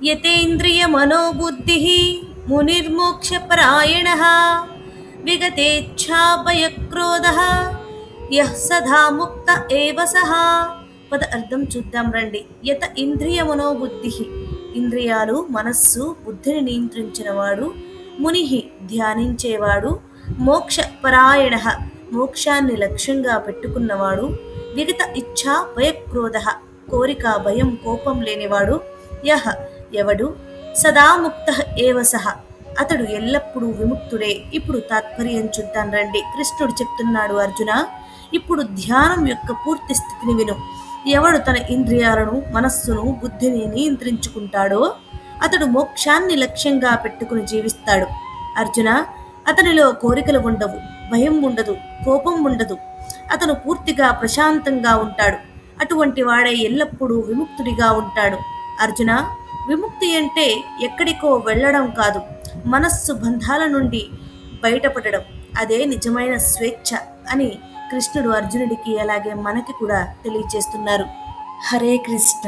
యతేంద్రియ మనోబుద్ధి మునిర్మోక్షపరాయణ విగతేచ్ఛాభయక్రోధ యః సదా ముక్త ఏవ సహ. పద అర్థం చూద్దాం రండి. యత ఇంద్రియ మనోబుద్ధి, ఇంద్రియాలు మనస్సు బుద్ధిని నియంత్రించినవాడు, మునిహి ధ్యానించేవాడు, మోక్ష పరాయణ మోక్షాన్ని లక్ష్యంగా పెట్టుకున్నవాడు, విగత ఇచ్ఛా భయక్రోధ కోరిక భయం కోపం లేనివాడు, యహ ఎవడు, సదా ముక్త ఏవ సహ అతడు ఎల్లప్పుడూ విముక్తుడే. ఇప్పుడు తాత్పర్యం చూద్దాం రండి. కృష్ణుడు చెప్తున్నాడు, అర్జున ఇప్పుడు ధ్యానం యొక్క పూర్తి స్థితిని విను. ఎవడు తన ఇంద్రియాలను మనస్సును బుద్ధిని నియంత్రించుకుంటాడో అతడు మోక్షాన్ని లక్ష్యంగా పెట్టుకుని జీవిస్తాడు. అర్జున అతనిలో కోరికలు ఉండవు, భయం ఉండదు, కోపం ఉండదు. అతను పూర్తిగా ప్రశాంతంగా ఉంటాడు. అటువంటి వాడే ఎల్లప్పుడూ విముక్తుడిగా ఉంటాడు. అర్జున విముక్తి అంటే ఎక్కడికో వెళ్ళడం కాదు, మనస్సు బంధాల నుండి బయటపడడం. అదే నిజమైన స్వేచ్ఛ అని కృష్ణుడు అర్జునుడికి అలాగే మనకి కూడా తెలియజేస్తున్నారు. హరే కృష్ణ.